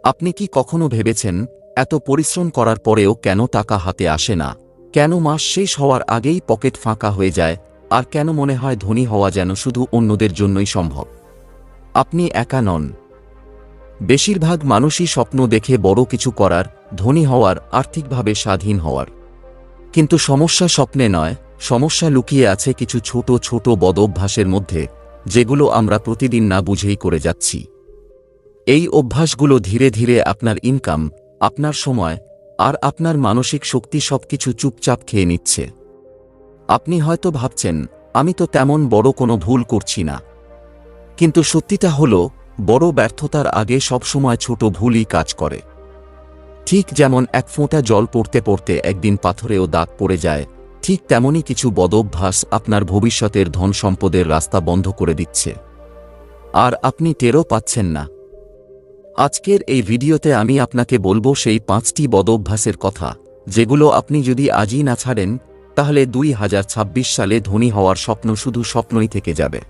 আপনি কি কখনো ভেবেছেন এত পরিশ্রম করার পরেও কেন টাকা হাতে আসে না? কেন মাস শেষ হওয়ার আগেই পকেট ফাঁকা হয়ে যায়? আর কেন মনে হয় ধনী হওয়া যেন শুধু অন্যদের জন্যই সম্ভব? আপনি একা নন। বেশিরভাগ মানুষই স্বপ্ন দেখে বড় কিছু করার, ধনী হওয়ার, আর্থিকভাবে স্বাধীন হওয়ার। কিন্তু সমস্যা স্বপ্নে নয়, সমস্যা লুকিয়ে আছে কিছু ছোট ছোট বদ অভ্যাসের মধ্যে, যেগুলো আমরা প্রতিদিন না বুঝেই করে যাচ্ছি। এই অভ্যাসগুলো ধীরে ধীরে আপনার ইনকাম, আপনার সময় আর আপনার মানসিক শক্তি সবকিছু চুপচাপ খেয়ে নিচ্ছে। আপনি হয়তো ভাবছেন, আমি তো তেমন বড় কোনো ভুল করছি না। কিন্তু সত্যিটা হলো, বড় ব্যর্থতার আগে সবসময় ছোট ভুলই কাজ করে। ঠিক যেমন এক ফোঁটা জল পড়তে পড়তে একদিন পাথরেও দাগ পড়ে যায়, ঠিক তেমনই কিছু বদঅভ্যাস আপনার ভবিষ্যতের ধন সম্পদের রাস্তা বন্ধ করে দিচ্ছে। আর আপনি টেরও পাচ্ছেন না। আজকের এই ভিডিওতে আমি আপনাকে বলবো সেই 5টি বদঅভ্যাসের কথা, যেগুলো আপনি যদি আজই না ছাড়েন, তাহলে 2026 সালে ধনী হওয়ার স্বপ্ন শুধু স্বপ্নই থেকে যাবে।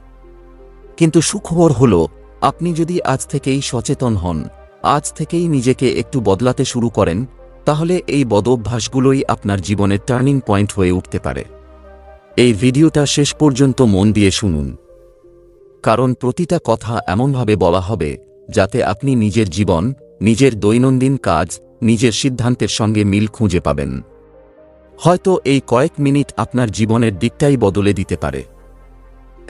কিন্তু সুখবর হলো, আপনি যদি আজ থেকেই সচেতন হন, আজ থেকেই নিজেকে একটু বদলাতে শুরু করেন, তাহলে এই বদঅভ্যাসগুলোই আপনার জীবনের টার্নিং পয়েন্ট হয়ে উঠতে পারে। এই ভিডিওটা শেষ পর্যন্ত মন দিয়ে শুনুন, কারণ প্রতিটা কথা এমনভাবে বলা হবে যাতে আপনি নিজের জীবন, নিজের দৈনন্দিন কাজ, নিজের সিদ্ধান্তের সঙ্গে মিল খুঁজে পাবেন। হয়তো এই কয়েক মিনিট আপনার জীবনের দিকটাই বদলে দিতে পারে।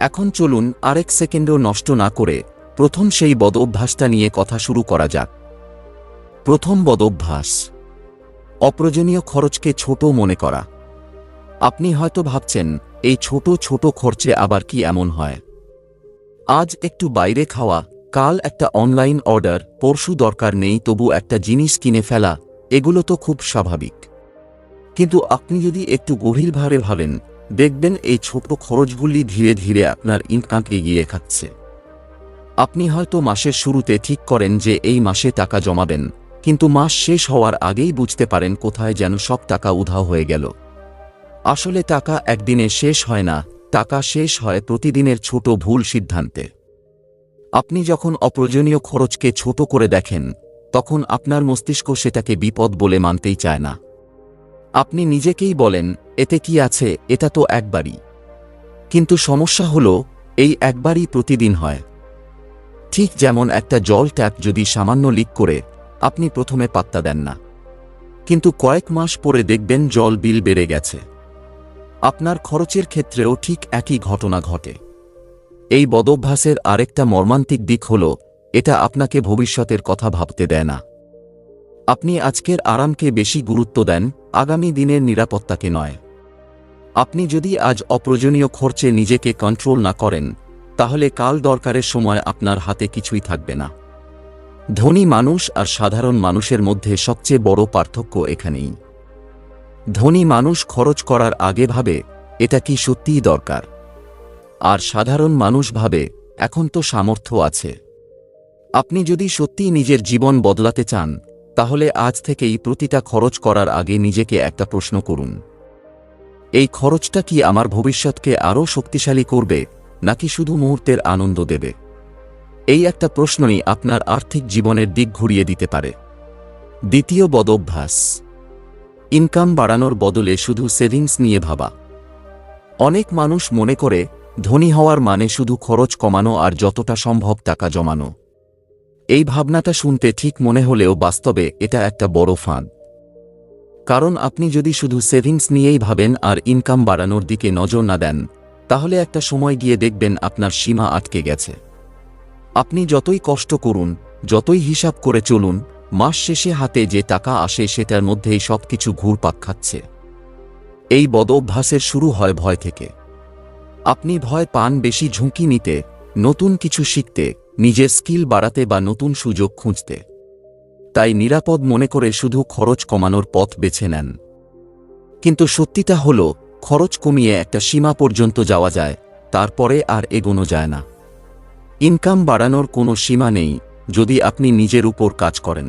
এখন চলুন আরেক সেকেন্ডও নষ্ট না করে প্রথম সেই বদঅভ্যাসটা নিয়ে কথা শুরু করা যাক। প্রথম বদঅভ্যাস, অপ্রয়োজনীয় খরচকে ছোট মনে করা। আপনি হয়তো ভাবছেন, এই ছোট ছোট খরচে আবার কি এমন হয়? আজ একটু বাইরে খাওয়া, কাল একটা অনলাইন অর্ডার, পরশু দরকার নেই তবু একটা জিনিস কিনে ফেলা, এগুলো তো খুব স্বাভাবিক। কিন্তু আপনি যদি একটু গভীরভাবে ভাবেন, দেখবেন এই ছোট খরচগুলি ধীরে ধীরে আপনার ইনকামকে এগিয়ে খাচ্ছে। আপনি হয়তো মাসের শুরুতে ঠিক করেন যে এই মাসে টাকা জমাবেন, কিন্তু মাস শেষ হওয়ার আগেই বুঝতে পারেন কোথায় যেন সব টাকা উধাও হয়ে গেল। আসলে টাকা একদিনে শেষ হয় না, টাকা শেষ হয় প্রতিদিনের ছোট ভুল সিদ্ধান্তে। আপনি যখন অপ্রয়োজনীয় খরচকে ছোট করে দেখেন, তখন আপনার মস্তিষ্ক সেটাকে বিপদ বলে মানতেই চায় না। আপনি নিজেকেই বলেন, এতে কি আছে, এটা তো একবারই। কিন্তু সমস্যা হলো, এই একবারই প্রতিদিন হয়। ঠিক যেমন একটা জল ট্যাপ যদি সামান্য লিক করে, আপনি প্রথমে পাত্তা দেন না, কিন্তু কয়েক মাস পরে দেখবেন জল বিল বেড়ে গেছে। আপনার খরচের ক্ষেত্রেও ঠিক একই ঘটনা ঘটে। এই বদঅভ্যাসের আরেকটা মর্মান্তিক দিক হল, এটা আপনাকে ভবিষ্যতের কথা ভাবতে দেয় না। আপনি আজকের আরামকে বেশি গুরুত্ব দেন, আগামী দিনের নিরাপত্তাকে নয়। আপনি যদি আজ অপ্রয়োজনীয় খরচে নিজেকে কন্ট্রোল না করেন, তাহলে কাল দরকারের সময় আপনার হাতে কিছুই থাকবে না। ধনী মানুষ আর সাধারণ মানুষের মধ্যে সবচেয়ে বড় পার্থক্য এখানেই। ধনী মানুষ খরচ করার আগে ভাবে, এটা কি সত্যিই দরকার? আর সাধারণ মানুষ ভাবে, এখন তো সামর্থ্য আছে। আপনি যদি সত্যিই নিজের জীবন বদলাতে চান, তাহলে আজ থেকেই প্রতিটা খরচ করার আগে নিজেকে একটা প্রশ্ন করুন, এই খরচটা কি আমার ভবিষ্যৎকে আরও শক্তিশালী করবে, নাকি শুধু মুহূর্তের আনন্দ দেবে? এই একটা প্রশ্নই আপনার আর্থিক জীবনের দিক ঘুরিয়ে দিতে পারে। দ্বিতীয় বদঅভ্যাস, ইনকাম বাড়ানোর বদলে শুধু সেভিংস নিয়ে ভাবা। অনেক মানুষ মনে করে, ধনী হওয়ার মানে শুধু খরচ কমানো আর যতটা সম্ভব টাকা জমানো। এই ভাবনাটা শুনতে ঠিক মনে হলেও বাস্তবে এটা একটা বড় ফাঁদ। কারণ আপনি যদি শুধু সেভিংস নিয়েই ভাবেন আর ইনকাম বাড়ানোর দিকে নজর না দেন, তাহলে একটা সময় গিয়ে দেখবেন আপনার সীমা আটকে গেছে। আপনি যতই কষ্ট করুন, যতই হিসাব করে চলুন, মাস শেষে হাতে যে টাকা আসে সেটার মধ্যেই সবকিছু ঘুরপাক খাচ্ছে। এই বদঅভ্যাসের শুরু হয় ভয় থেকে। আপনি ভয় পান বেশি ঝুঁকি নিতে, নতুন কিছু শিখতে, নিজের স্কিল বাড়াতে বা নতুন সুযোগ খুঁজতে। তাই নিরাপদ মনে করে শুধু খরচ কমানোর পথ বেছে নেন। কিন্তু সত্যিটা হলো, খরচ কমিয়ে একটা সীমা পর্যন্ত যাওয়া যায়, তারপরে আর এগোনো যায় না। ইনকাম বাড়ানোর কোনো সীমা নেই যদি আপনি নিজের উপর কাজ করেন।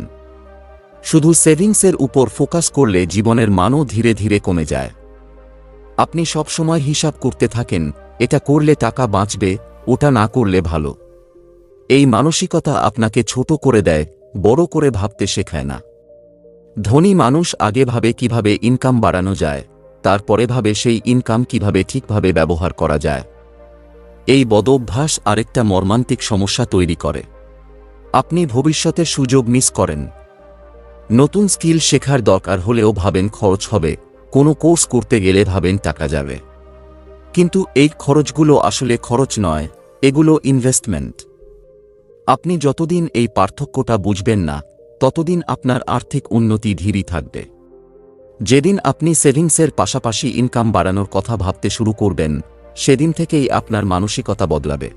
শুধু সেভিংসের উপর ফোকাস করলে জীবনের মানও ধীরে ধীরে কমে যায়। আপনি সবসময় হিসাব করতে থাকেন, এটা করলে টাকা বাঁচবে, ওটা না করলে ভালো। এই মানসিকতা আপনাকে ছোট করে দেয়, বড় করে ভাবতে শেখায় না। ধনী মানুষ আগে ভাবে কিভাবে ইনকাম বাড়ানো যায়, তারপরে ভাবে সেই ইনকাম কিভাবে ঠিকভাবে ব্যবহার করা যায়। এই বদঅভ্যাস আরেকটা মর্মান্তিক সমস্যা তৈরি করে। আপনি ভবিষ্যতের সুযোগ মিস করেন। নতুন স্কিল শেখার দরকার হলেও ভাবেন খরচ হবে, কোনো কোর্স করতে গেলে ভাবেন টাকা যাবে। কিন্তু এই খরচগুলো আসলে খরচ নয়, এগুলো ইনভেস্টমেন্ট। আপনি যতদিন এই পার্থক্যটা বুঝবেন না, ততদিন আপনার আর্থিক উন্নতি ধীরই থাকবে। যেদিন আপনি সেভিংসের পাশাপাশি ইনকাম বাড়ানোর কথা ভাবতে শুরু করবেন, সেদিন থেকেই আপনার মানসিকতা বদলাবে।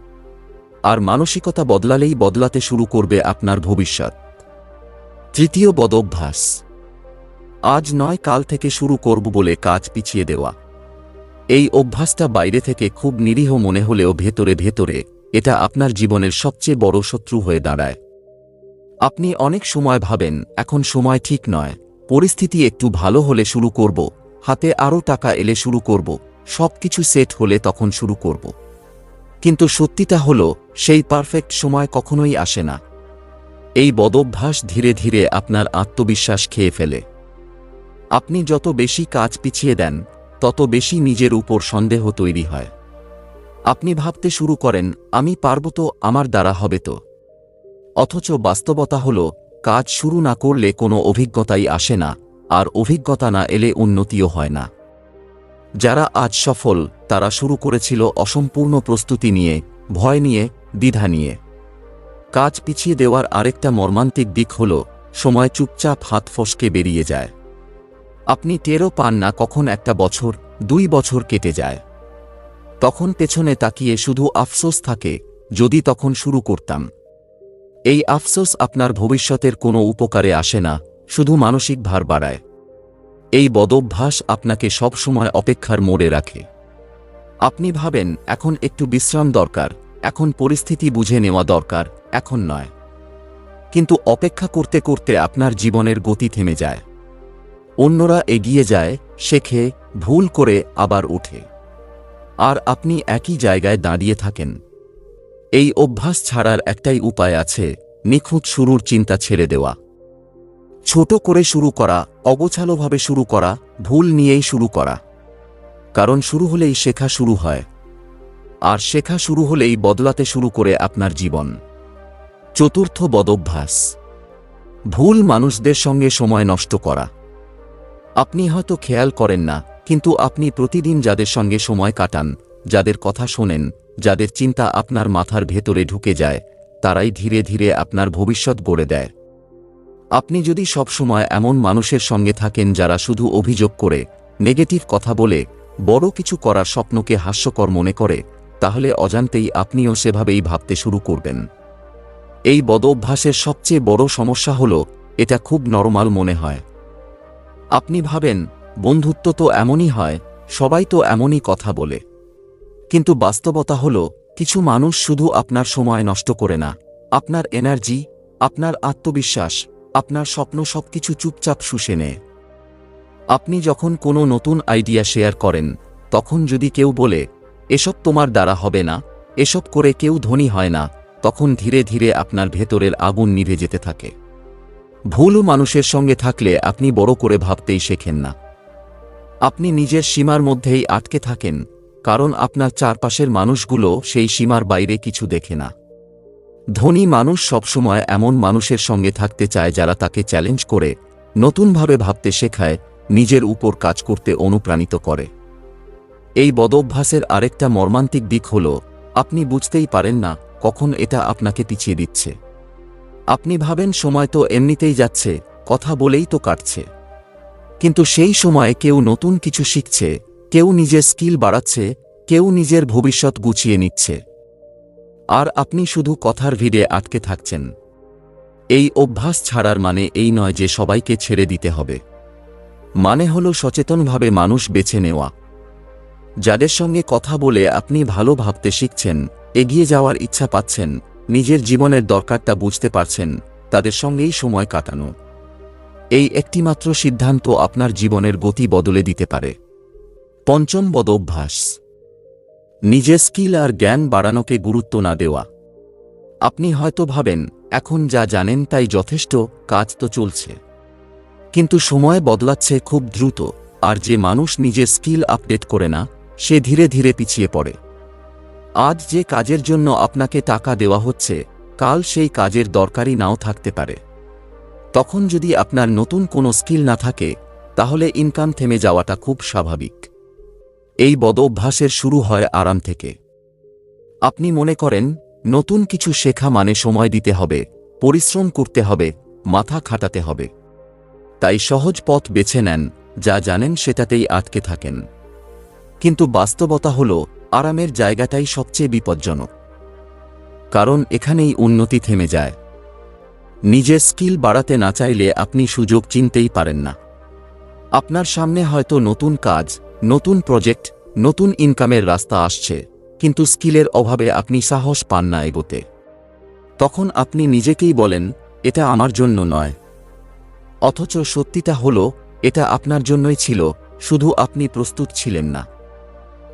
আর মানসিকতা বদলালেই বদলাতে শুরু করবে আপনার ভবিষ্যৎ। তৃতীয় বদঅভ্যাস, আজ নয় কাল থেকে শুরু করব বলে কাজ পিছিয়ে দেওয়া। এই অভ্যাসটা বাইরে থেকে খুব নিরীহ মনে হলেও ভেতরে ভেতরে এটা আপনার জীবনের সবচেয়ে বড় শত্রু হয়ে দাঁড়ায়। আপনি অনেক সময় ভাবেন এখন সময় ঠিক নয়, পরিস্থিতি একটু ভালো হলে শুরু করব, হাতে আরও টাকা এলে শুরু করব, সবকিছু সেট হলে তখন শুরু করব। কিন্তু সত্যিটা হলো সেই পারফেক্ট সময় কখনোই আসে না। এই বদঅভ্যাস ধীরে ধীরে আপনার আত্মবিশ্বাস খেয়ে ফেলে। আপনি যত বেশি কাজ পিছিয়ে দেন, তত বেশি নিজের উপর সন্দেহ তৈরি হয়। আপনি ভাবতে শুরু করেন আমি পারব তো, আমার দ্বারা হবে তো। অথচ বাস্তবতা হলো কাজ শুরু না করলে কোনো অভিজ্ঞতাই আসে না, আর অভিজ্ঞতা না এলে উন্নতিও হয় না। যারা আজ সফল তারা শুরু করেছিল অসম্পূর্ণ প্রস্তুতি নিয়ে, ভয় নিয়ে, দ্বিধা নিয়ে। কাজ পিছিয়ে দেওয়ার আরেকটা মর্মান্তিক দিক হল সময় চুপচাপ হাত ফসকে বেরিয়ে যায়। আপনি টেরও পান না কখন একটা বছর, 2 বছর কেটে যায়। তখন পেছনে তাকিয়ে শুধু আফসোস থাকে, যদি তখন শুরু করতাম। এই আফসোস আপনার ভবিষ্যতের কোনো উপকারে আসে না, শুধু মানসিক ভার বাড়ায়। এই বদঅভ্যাস আপনাকে সবসময় অপেক্ষার মোড়ে রাখে। আপনি ভাবেন এখন একটু বিশ্রাম দরকার, এখন পরিস্থিতি বুঝে নেওয়া দরকার, এখন নয়। কিন্তু অপেক্ষা করতে করতে আপনার জীবনের গতি থেমে যায়। অন্যরা এগিয়ে যায়, শেখে, ভুল করে আবার ওঠে। আর আপনি একই জায়গায় দাঁড়িয়ে থাকেন। এই অভ্যাস ছাড়ার একটাই উপায় আছে, নিখুঁত শুরুর চিন্তা ছেড়ে দেওয়া। ছোট করে শুরু করা, অগোছালোভাবে শুরু করা, ভুল নিয়েই শুরু করা। কারণ শুরু হলেই শেখা শুরু হয়। আর শেখা শুরু হলেই বদলাতে শুরু করে আপনার জীবন। চতুর্থ বদঅভ্যাস, ভুল মানুষদের সঙ্গে সময় নষ্ট করা। আপনি হয়তো খেয়াল করেন না, কিন্তু আপনি প্রতিদিন যাদের সঙ্গে সময় কাটান, যাদের কথা শোনেন, যাদের চিন্তা আপনার মাথার ভেতরে ঢুকে যায়, তারাই ধীরে ধীরে আপনার ভবিষ্যৎ গড়ে দেয়। আপনি যদি সবসময় এমন মানুষের সঙ্গে থাকেন যারা শুধু অভিযোগ করে, নেগেটিভ কথা বলে, বড় কিছু করার স্বপ্নকে হাস্যকর মনে করে, তাহলে অজান্তেই আপনিও সেভাবেই ভাবতে শুরু করবেন। এই বদঅভ্যাসের সবচেয়ে বড় সমস্যা হল এটা খুব নরমাল মনে হয়। আপনি ভাবেন বন্ধুত্ব তো এমনই হয়, সবাই তো এমনই কথা বলে। কিন্তু বাস্তবতা হল কিছু মানুষ শুধু আপনার সময় নষ্ট করে না, আপনার এনার্জি, আপনার আত্মবিশ্বাস, আপনার স্বপ্ন সবকিছু চুপচাপ শুষে নেয়। আপনি যখন কোনো নতুন আইডিয়া শেয়ার করেন, তখন যদি কেউ বলে এসব তোমার দ্বারা হবে না, এসব করে কেউ ধনী হয় না, তখন ধীরে ধীরে আপনার ভেতরের আগুন নিভে যেতে থাকে। ভুল মানুষের সঙ্গে থাকলে আপনি বড় করে ভাবতেই শেখেন না। আপনি নিজের সীমার মধ্যেই আটকে থাকেন, কারণ আপনার চারপাশের মানুষগুলো সেই সীমার বাইরে কিছু দেখে না। ধনী মানুষ সবসময় এমন মানুষের সঙ্গে থাকতে চায় যারা তাকে চ্যালেঞ্জ করে, নতুনভাবে ভাবতে শেখায়, নিজের উপর কাজ করতে অনুপ্রাণিত করে। এই বদঅভ্যাসের আরেকটা মর্মান্তিক দিক হল আপনি বুঝতেই পারেন না কখন এটা আপনাকে পিছিয়ে দিচ্ছে। আপনি ভাবেন সময় তো এমনিতেই যাচ্ছে, কথা বলেই তো কাটছে। কিন্তু সেই সময়ে কেউ নতুন কিছু শিখছে, কেউ নিজের স্কিল বাড়াচ্ছে, কেউ নিজের ভবিষ্যৎ গুছিয়ে নিচ্ছে। আর আপনি শুধু কথার ভিড়ে আটকে থাকছেন। এই অভ্যাস ছাড়ার মানে এই নয় যে সবাইকে ছেড়ে দিতে হবে। মানে হল সচেতনভাবে মানুষ বেছে নেওয়া। যাদের সঙ্গে কথা বলে আপনি ভালো ভাবতে শিখছেন, এগিয়ে যাওয়ার ইচ্ছা পাচ্ছেন, নিজের জীবনের দরকারটা বুঝতে পারছেন, তাদের সঙ্গেই সময় কাটানো। এই একটিমাত্র সিদ্ধান্ত আপনার জীবনের গতি বদলে দিতে পারে। পঞ্চম বদঅভ্যাস, নিজের স্কিল আর জ্ঞান বাড়ানোকে গুরুত্ব না দেওয়া। আপনি হয়তো ভাবেন এখন যা জানেন তাই যথেষ্ট, কাজ তো চলছে। কিন্তু সময় বদলাচ্ছে খুব দ্রুত, আর যে মানুষ নিজের স্কিল আপডেট করে না, সে ধীরে ধীরে পিছিয়ে পড়ে। আজ যে কাজের জন্য আপনাকে টাকা দেওয়া হচ্ছে, কাল সেই কাজের দরকারই নাও থাকতে পারে। তখন যদি আপনার নতুন কোনো স্কিল না থাকে, তাহলে ইনকাম থেমে যাওয়াটা খুব স্বাভাবিক। এই বদঅভ্যাসের শুরু হয় আরাম থেকে। আপনি মনে করেন নতুন কিছু শেখা মানে সময় দিতে হবে, পরিশ্রম করতে হবে, মাথা খাটাতে হবে। তাই সহজ পথ বেছে নেন, যা জানেন সেটাতেই আটকে থাকেন। কিন্তু বাস্তবতা হল, আরামের জায়গাটাই সবচেয়ে বিপজ্জনক। কারণ এখানেই উন্নতি থেমে যায়। নিজের স্কিল বাড়াতে না চাইলে আপনি সুযোগ চিনতেই পারেন না। আপনার সামনে হয়তো নতুন কাজ, নতুন প্রজেক্ট, নতুন ইনকামের রাস্তা আসছে, কিন্তু স্কিলের অভাবে আপনি সাহস পান না এগোতে। তখন আপনি নিজেকেই বলেন, এটা আমার জন্য নয়। অথচ সত্যিটা হলো, এটা আপনার জন্যই ছিল, শুধু আপনি প্রস্তুত ছিলেন না।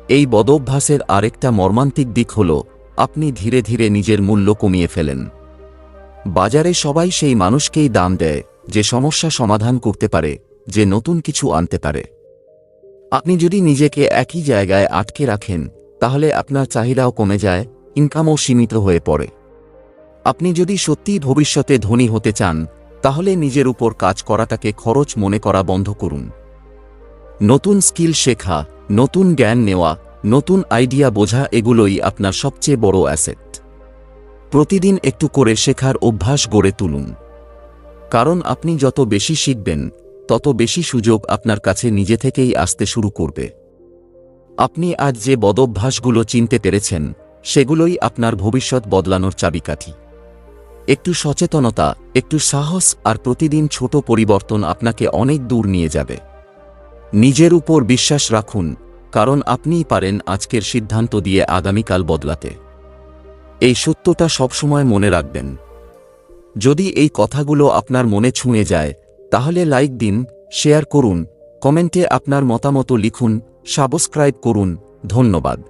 এই বদঅভ্যাসের আরেকটা মর্মান্তিক দিক হল, আপনি ধীরে ধীরে নিজের মূল্য কমিয়ে ফেলেন। বাজারে সবাই সেই মানুষকেই দাম দেয়, যে সমস্যা সমাধান করতে পারে, যে নতুন কিছু আনতে পারে। আপনি যদি নিজেকে একই জায়গায় আটকে রাখেন, তাহলে আপনার চাহিদাও কমে যায়, ইনকামও সীমিত হয়ে পড়ে। আপনি যদি সত্যিই ভবিষ্যতে ধনী হতে চান, তাহলে নিজের উপর কাজ করাটাকে খরচ মনে করা বন্ধ করুন। নতুন স্কিল শেখা, নতুন জ্ঞান নেওয়া, নতুন আইডিয়া বোঝা, এগুলোই আপনার সবচেয়ে বড় অ্যাসেট। প্রতিদিন একটু করে শেখার অভ্যাস গড়ে তুলুন। কারণ আপনি যত বেশি শিখবেন, তত বেশি সুযোগ আপনার কাছে নিজে থেকেই আসতে শুরু করবে। আপনি আজ যে বদঅভ্যাসগুলো চিনতে পেরেছেন, সেগুলোই আপনার ভবিষ্যৎ বদলানোর চাবিকাঠি। একটু সচেতনতা, একটু সাহস আর প্রতিদিন ছোট পরিবর্তন আপনাকে অনেক দূর নিয়ে যাবে। নিজের উপর বিশ্বাস রাখুন, কারণ আপনিই পারেন আজকের সিদ্ধান্ত দিয়ে আগামীকাল বদলাতে। এই সত্যটা সবসময় মনে রাখবেন। যদি এই কথাগুলো আপনার মনে ছুঁয়ে যায়, তাহলে লাইক দিন, শেয়ার করুন, কমেন্টে আপনার মতামত লিখুন, সাবস্ক্রাইব করুন। ধন্যবাদ।